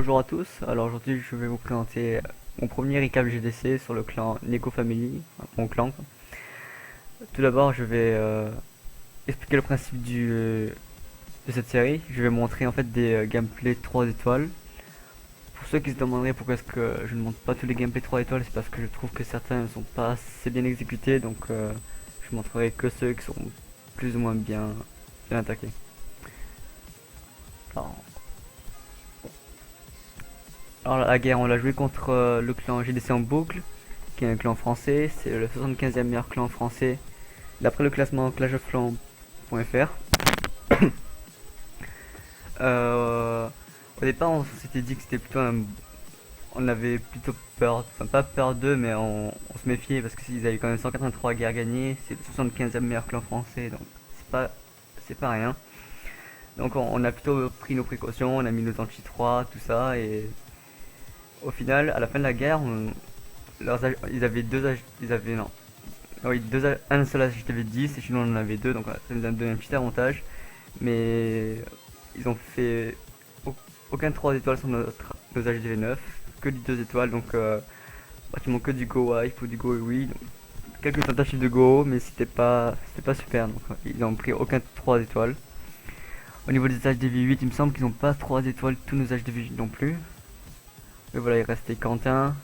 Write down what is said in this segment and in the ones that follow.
Bonjour à tous, alors aujourd'hui je vais vous présenter mon premier recap GDC sur le clan Neko Family, mon clan. Tout d'abord je vais expliquer le principe de cette série. Je vais montrer en fait des gameplays 3 étoiles. Pour ceux qui se demanderaient pourquoi est-ce que je ne montre pas tous les gameplays 3 étoiles, c'est parce que je trouve que certains ne sont pas assez bien exécutés, donc je montrerai que ceux qui sont plus ou moins bien attaqués. Alors, la guerre, on l'a joué contre le clan GDC en boucle, qui est un clan français. C'est le 75e meilleur clan français d'après le classement clashofclans.fr. Au départ, on s'était dit que c'était plutôt on avait plutôt peur, enfin pas peur d'eux, mais on se méfiait parce qu'ils avaient quand même 183 guerres gagnées. C'est le 75e meilleur clan français, donc c'est pas rien. Donc on a plutôt pris nos précautions, on a mis nos anti-3, tout ça, et au final, à la fin de la guerre, ils avaient ils avaient non, oui, un seul HTV 10 et sinon on en avait deux, donc ça nous a donné un petit avantage. Mais ils ont fait aucun 3 étoiles sur nos HTV 9, que du 2 étoiles, donc pratiquement que du Go Wife ou du Go oui. Donc, quelques tentatives de Go, mais c'était pas super, donc ils n'ont pris aucun 3 étoiles. Au niveau des HDV 8, il me semble qu'ils n'ont pas 3 étoiles tous nos HDV 8 non plus. Et voilà, il restait Quentin,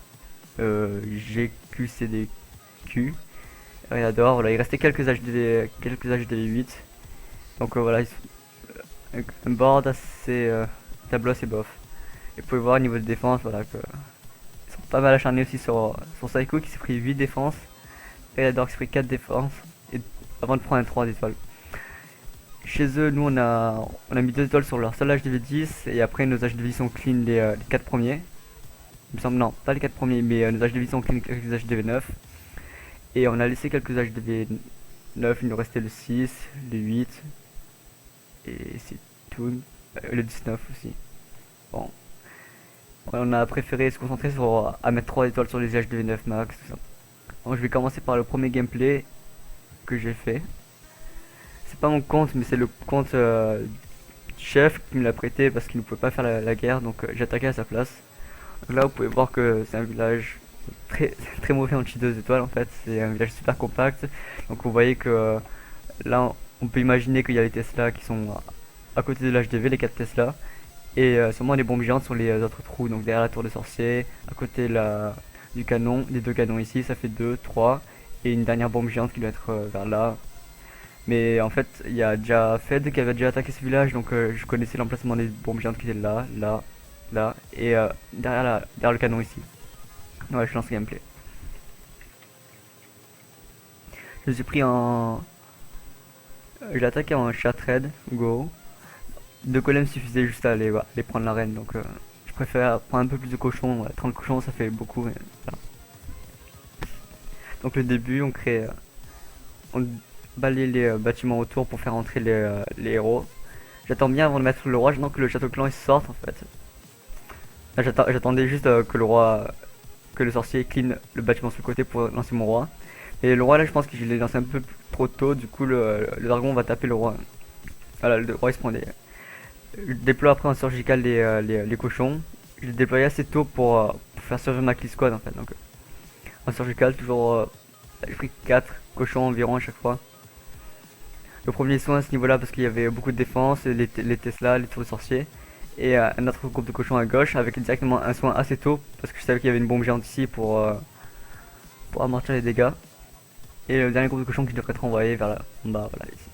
GQCDQ, Réador, voilà, il restait quelques HDV 8. Donc voilà, un board assez tableau assez bof. Et vous pouvez voir au niveau de défense, voilà, que ils sont pas mal acharnés aussi sur Psycho qui s'est pris 8 défenses, Réador qui s'est pris 4 défenses, et avant de prendre un 3 étoiles. Chez eux, nous on a mis 2 étoiles sur leur seul HDV 10, et après nos HDV sont clean les 4 premiers. Il me semble, non, pas les 4 premiers, mais nos HDV sont clean avec les HDV 9. Et on a laissé quelques HDV 9, il nous restait le 6, le 8, et c'est tout, le 19 aussi. Bon, on a préféré se concentrer à mettre 3 étoiles sur les HDV 9 max, tout ça. Donc je vais commencer par le premier gameplay que j'ai fait. C'est pas mon compte, mais c'est le compte du chef qui me l'a prêté parce qu'il ne pouvait pas faire la guerre, donc j'ai attaqué à sa place. Donc là vous pouvez voir que c'est un village très mauvais anti 2 étoiles en fait, c'est un village super compact. Donc vous voyez que là on peut imaginer qu'il y a les Tesla qui sont à côté de l'HDV, les 4 Tesla, et sûrement des bombes géantes sur les autres trous, donc derrière la tour des sorciers, à côté du canon, les deux canons ici, ça fait 2, 3, et une dernière bombe géante qui doit être vers là. Mais en fait, il y a déjà Fed qui avait déjà attaqué ce village, donc je connaissais l'emplacement des bombes géantes qui étaient là, et derrière le canon ici. Ouais, je lance le gameplay. Je me suis pris en... J'ai attaqué en chat raid, go. 2 golems suffisaient juste à aller prendre l'arène, donc je préfère prendre un peu plus de cochons. Ouais, 30 cochons ça fait beaucoup, mais voilà. Donc le début, on balaye les bâtiments autour pour faire entrer les héros. J'attends bien avant de mettre le roi, j'attends que le château clan il sorte en fait. Là, j'attendais juste que le sorcier clean le bâtiment sur le côté pour lancer mon roi. Et le roi là je pense que je l'ai lancé un peu trop tôt, du coup le dragon va taper le roi. Voilà, le roi il se prend des... Je déploie après en surgical les cochons. Je l'ai déployé assez tôt pour faire survivre ma kill squad en fait. Donc en surgical toujours j'ai pris 4 cochons environ à chaque fois. Le premier soin à ce niveau là parce qu'il y avait beaucoup de défense, les Tesla, les tours de sorciers. Et un autre groupe de cochons à gauche avec directement un soin assez tôt parce que je savais qu'il y avait une bombe géante ici pour amortir les dégâts. Et le dernier groupe de cochons qui devrait être envoyé vers là, en bas, voilà ici.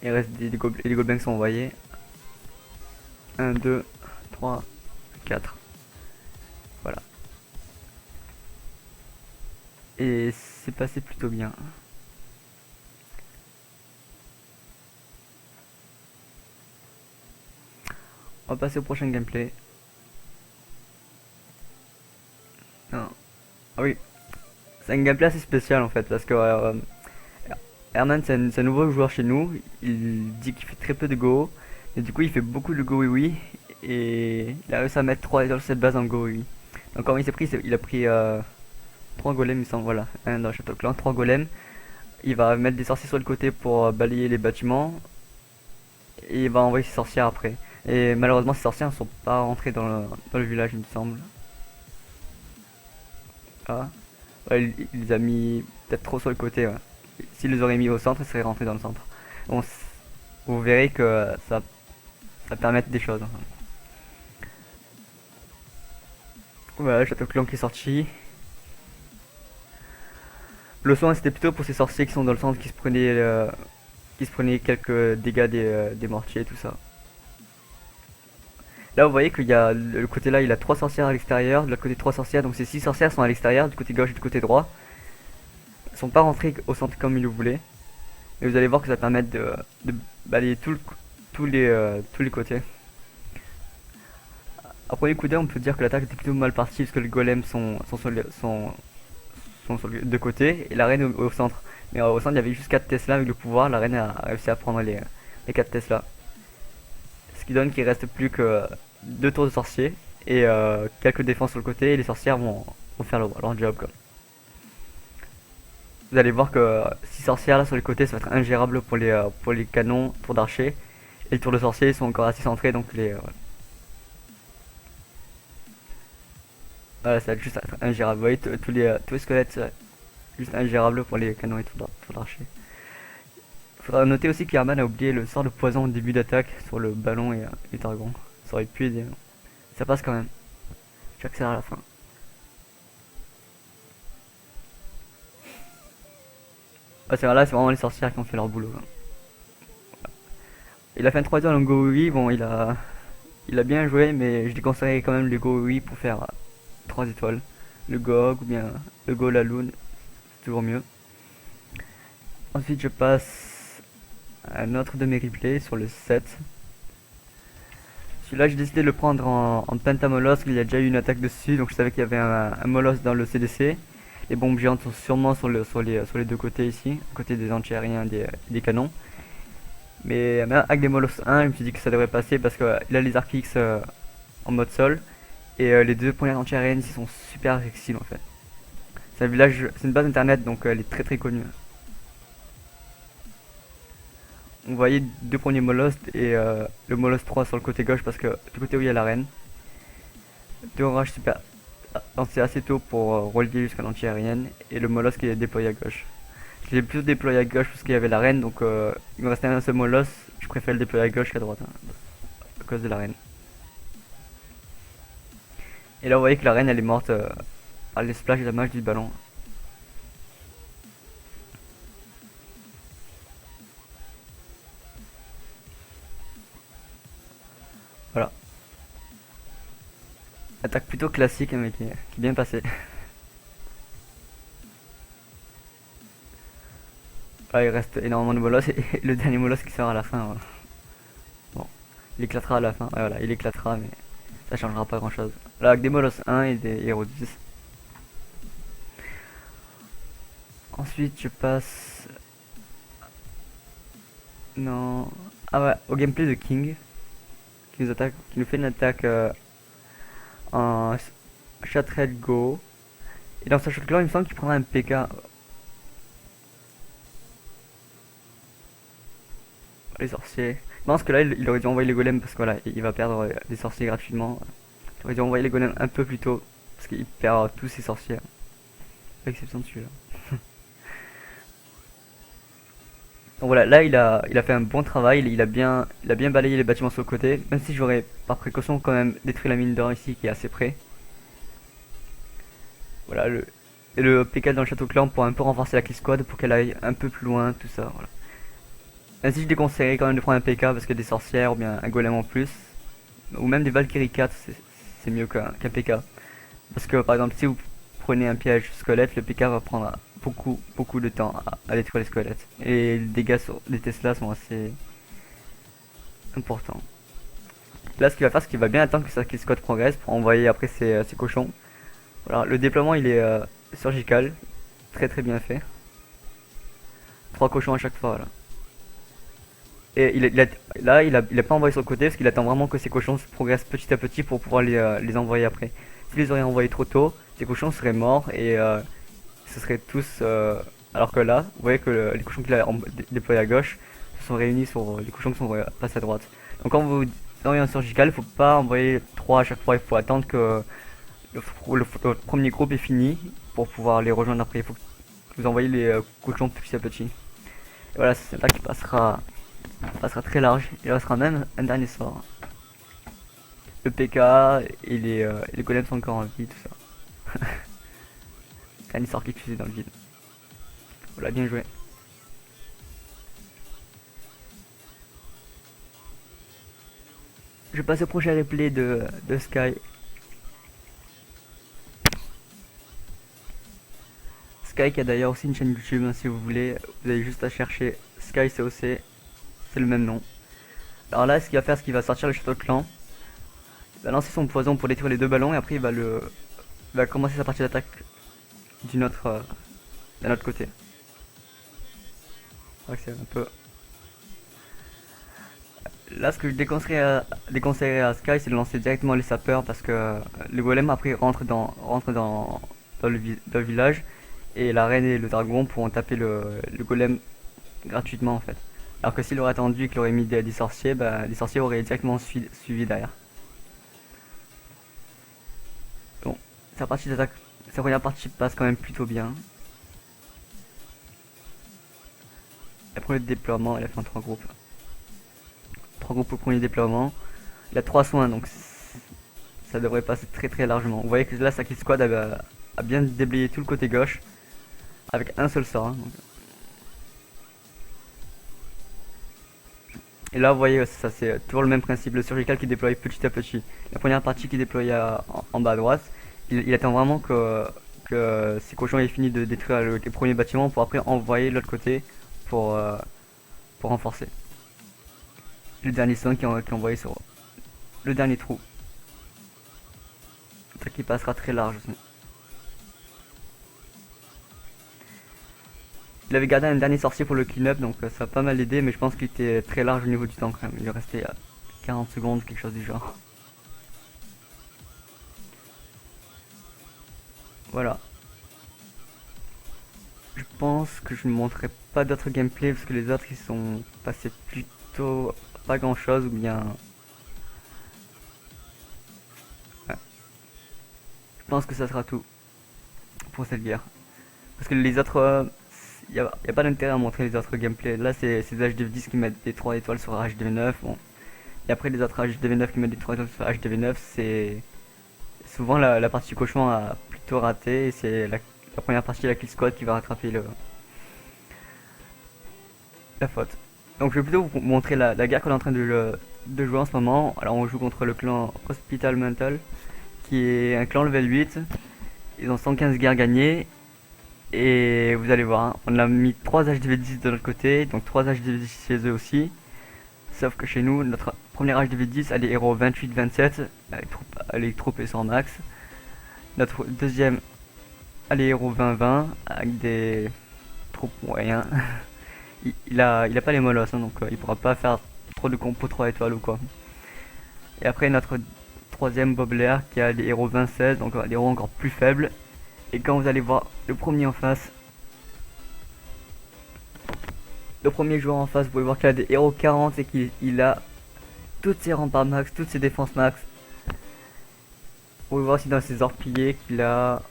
Il reste les gobelins qui sont envoyés. 1, 2, 3, 4. Voilà. Et c'est passé plutôt bien. On va passer au prochain gameplay. Non. Ah oui, c'est un gameplay assez spécial en fait parce que Herman c'est un nouveau joueur chez nous. Il dit qu'il fait très peu de Go. Et du coup il fait beaucoup de Go oui oui. Et il a réussi à mettre 3 étoiles sur cette base en Go oui oui. Donc quand il s'est pris, il a pris 3 golems il me semble, voilà. Un dans le château clan, 3 golems. Il va mettre des sorciers sur le côté pour balayer les bâtiments. Et il va envoyer ses sorcières après. Et malheureusement, ces sorcières ne sont pas rentrées dans le village, il me semble. Ah. Ouais, il les a mis peut-être trop sur le côté. Ouais. S'il les aurait mis au centre, ils seraient rentrés dans le centre. Bon, vous verrez que ça permet des choses. Hein. Voilà, Château Clan qui est sorti. Le soin c'était plutôt pour ces sorciers qui sont dans le centre qui se prenaient quelques dégâts des mortiers et tout ça. Là vous voyez qu'il y a le côté là il a 3 sorcières à l'extérieur, de l'autre côté 3 sorcières, donc ces 6 sorcières sont à l'extérieur, du côté gauche et du côté droit. Elles sont pas rentrées au centre comme il le voulait. Et vous allez voir que ça permet de balayer tous les côtés. À premier coup d'œil on peut dire que l'attaque était plutôt mal partie parce que les golems sont sur les deux côtés et la reine au centre. Mais au centre il y avait juste 4 Tesla avec le pouvoir, la reine a réussi à prendre les 4 Tesla. Ce qui donne qu'il reste plus que 2 tours de sorciers et quelques défenses sur le côté et les sorcières vont faire leur job quoi. Vous allez voir que 6 sorcières là sur les côtés ça va être ingérable pour les canons, pour d'archers. Et les tours de sorciers sont encore assez centrés donc voilà, ça va juste être ingérable. Vous voyez tous les squelettes juste ingérable pour les canons et tours d'archers. Faudra noter aussi qu'Herman a oublié le sort de poison au début d'attaque sur le ballon et Targon. Ça aurait pu aider. Hein. Ça passe quand même. J'accélère à la fin. Ah, c'est vraiment les sorcières qui ont fait leur boulot. Hein. Il a fait un 3 en Go oui, bon il a bien joué mais je déconseillerais quand même le Go oui pour faire 3 étoiles. Le Gog ou bien le Go la Lune, c'est toujours mieux. Ensuite je passe à un autre de mes replays sur le 7. Celui-là j'ai décidé de le prendre en pentamolosse, il y a déjà eu une attaque dessus donc je savais qu'il y avait un molosse dans le CDC. Les bombes géantes sont sûrement sur les deux côtés ici, côté des anti-aériens et des canons. Mais avec des molosses 1, je me suis dit que ça devrait passer parce qu'il a les arcs X en mode sol. Et les deux premières anti-aériennes ici sont super accessibles en fait. C'est un village, c'est une base internet donc elle est très très connue. On voyait deux premiers molosses et le molosse 3 sur le côté gauche parce que du côté où il y a l'arène. Deux orages super lancés assez tôt pour relier jusqu'à l'anti-aérienne et le molosse qui est déployé à gauche. Je l'ai plutôt déployé à gauche parce qu'il y avait l'arène donc il me restait un seul molosse. Je préfère le déployer à gauche qu'à droite hein, à cause de l'arène. Et là vous voyez que l'arène elle est morte par les splash et la mage du ballon. Voilà. Attaque plutôt classique mais qui est bien passée. Là il reste énormément de molosses et le dernier molosse qui sort à la fin. Voilà. Bon, il éclatera à la fin. Ouais, voilà, il éclatera mais ça changera pas grand chose. Là avec des molosses 1 et des héros 10. Ensuite je passe... Non... Ah ouais, au gameplay de King. Qui nous fait une attaque en Shattered Go. Et dans sa shotgun il me semble qu'il prendra un PK. Les sorciers. Je pense que là il aurait dû envoyer les golems parce que voilà, il va perdre des sorciers gratuitement. Il aurait dû envoyer les golems un peu plus tôt. Parce qu'il perd tous ses sorciers. À l'exception de celui-là. Donc voilà, là il a fait un bon travail, il a bien balayé les bâtiments sur le côté, même si j'aurais par précaution quand même détruit la mine d'or ici qui est assez près. Voilà, et le PK dans le château clan pour un peu renforcer la kill squad pour qu'elle aille un peu plus loin, tout ça, voilà. Ainsi je déconseillerais quand même de prendre un PK parce que des sorcières ou bien un golem en plus, ou même des Valkyrie 4 c'est mieux qu'un PK. Parce que par exemple si vous prenez un piège squelette, le PK va prendre beaucoup de temps à détruire les squelettes. Et les dégâts sur les Tesla sont assez importants. Là ce qu'il va faire c'est qu'il va bien attendre que sa kill squad progresse pour envoyer après ses cochons. Voilà, le déploiement il est surgical, très très bien fait. 3 cochons à chaque fois voilà. Et là il a pas envoyé sur le côté parce qu'il attend vraiment que ses cochons progressent petit à petit pour pouvoir les envoyer après. S'il les aurait envoyés trop tôt, ces cochons seraient morts et ce seraient tous... alors que là, vous voyez que les cochons qu'il a déployés à gauche se sont réunis sur les cochons qui sont passés à droite. Donc quand vous dans une surgicale, il faut pas envoyer 3 à chaque fois, il faut attendre que le premier groupe est fini pour pouvoir les rejoindre après. Il faut que vous envoyez les cochons petit à petit. Et voilà, c'est là qui passera très large. Il restera même un dernier sort. Le PK et les golems sont encore en vie, tout ça. Dernier sort qui fusait dans le vide. Voilà, bien joué. Je passe au prochain replay de Sky. Sky qui a d'ailleurs aussi une chaîne YouTube, hein, si vous voulez. Vous avez juste à chercher Sky COC, c'est le même nom. Alors là, ce qu'il va faire, c'est qu'il va sortir le château de clan. Il va lancer son poison pour détruire les deux ballons et après il va commencer sa partie d'attaque d'un autre côté. C'est un peu. Là, ce que je déconseillerais à Sky, c'est de lancer directement les sapeurs parce que le golem après rentre dans le village et la reine et le dragon pourront taper le golem gratuitement en fait. Alors que s'il aurait attendu et qu'il aurait mis des sorciers, bah, les sorciers auraient directement suivi derrière. Bon, sa première partie passe quand même plutôt bien. Après le déploiement, il a fait en 3 groupes. 3 groupes au premier déploiement. Il a 3 soins donc ça devrait passer très très largement. Vous voyez que là sa kill squad a bien déblayé tout le côté gauche avec un seul sort. Hein, et là vous voyez ça c'est toujours le même principe, le surgical qui déploie petit à petit. La première partie qui déploie en bas à droite, il attend vraiment que ces cochons aient fini de détruire les premiers bâtiments pour après envoyer de l'autre côté pour, euh, pour renforcer. Le dernier son qui est envoyé sur le dernier trou. Ça qui passera très large aussi. Il avait gardé un dernier sorcier pour le clean-up, donc ça a pas mal aidé, mais je pense qu'il était très large au niveau du temps quand même. Il lui restait 40 secondes, quelque chose du genre. Voilà. Je pense que je ne montrerai pas d'autres gameplay parce que les autres ils sont passés plutôt pas grand chose ou bien. Ouais. Je pense que ça sera tout pour cette guerre. Parce que les autres. Y a pas d'intérêt à montrer les autres gameplays. Là, c'est HDV10 qui mettent des 3 étoiles sur HDV9. Bon. Et après, les autres HDV9 qui mettent des 3 étoiles sur HDV9, c'est. Souvent, la partie cochon a plutôt raté. Et c'est la première partie de la kill squad qui va rattraper la faute. Donc, je vais plutôt vous montrer la guerre qu'on est en train de jouer en ce moment. Alors, on joue contre le clan Hospital Mental, qui est un clan level 8. Ils ont 115 guerres gagnées. Et vous allez voir, hein, on a mis 3 HDV10 de notre côté, donc 3 HDV10 chez eux aussi. Sauf que chez nous, notre première HDV10 a les héros 28-27, les troupes et sans max. Notre deuxième a les héros 20-20, avec des troupes moyens. il a pas les molosses, hein, donc il pourra pas faire trop de compos 3 étoiles ou quoi. Et après notre troisième Bobler qui a les héros 26, donc des héros encore plus faibles. Et quand vous allez voir le premier en face, le premier joueur en face, vous pouvez voir qu'il a des héros 40 et qu'il a toutes ses remparts max, toutes ses défenses max. Vous pouvez voir aussi dans ses orpillés qu'il a.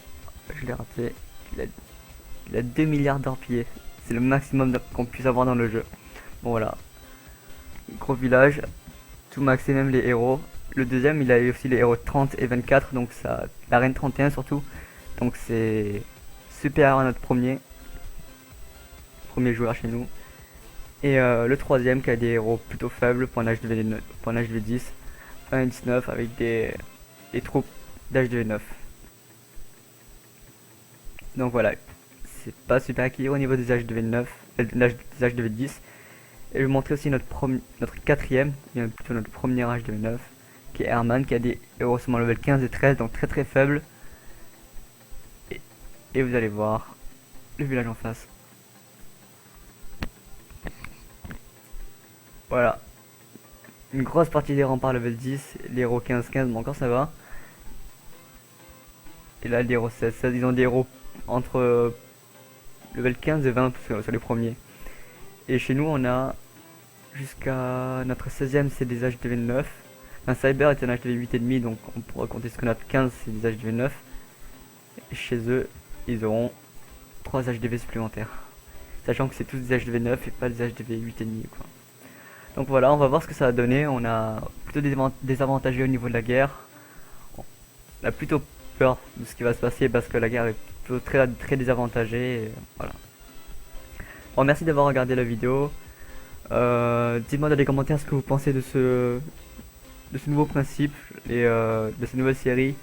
Je l'ai raté. Il a 2 milliards d'orpillés. C'est le maximum qu'on puisse avoir dans le jeu. Bon voilà. Gros village. Tout maxé, même les héros. Le deuxième, il a aussi les héros 30 et 24. Donc ça. La reine 31 surtout. Donc c'est supérieur à notre premier joueur chez nous. Et le troisième qui a des héros plutôt faibles pour un HDV10, un 19 avec des troupes d'HDV9. Donc voilà, c'est pas super équilibré au niveau des HDV9, des HDV10. Et je vais vous montrer aussi notre quatrième, plutôt notre premier HDV9, qui est Herman, qui a des héros seulement level 15 et 13, donc très très faibles. Et vous allez voir le village en face. Voilà. Une grosse partie des remparts level 10, les héros 15-15, mais encore ça va. Et là, les héros 16-16, ils ont des héros entre level 15 et 20 sur les premiers. Et chez nous, on a jusqu'à notre 16ème, c'est des HDV9. Un Cyber est un HDV 8,5, donc on pourra compter ce qu'on a 15, c'est des HDV 9. Et chez eux, ils auront 3 HDV supplémentaires. Sachant que c'est tous des HDV 9 et pas des HDV 8,5 quoi. Donc voilà, on va voir ce que ça va donner. On a plutôt désavantagé au niveau de la guerre. On a plutôt peur de ce qui va se passer parce que la guerre est plutôt très désavantagée. Et voilà. Bon, merci d'avoir regardé la vidéo. Dites-moi dans les commentaires ce que vous pensez de ce nouveau principe et de cette nouvelle série,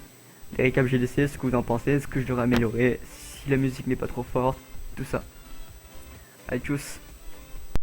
les récaps GDC, ce que vous en pensez, ce que je devrais améliorer, si la musique n'est pas trop forte, tout ça. Allez, tchuss!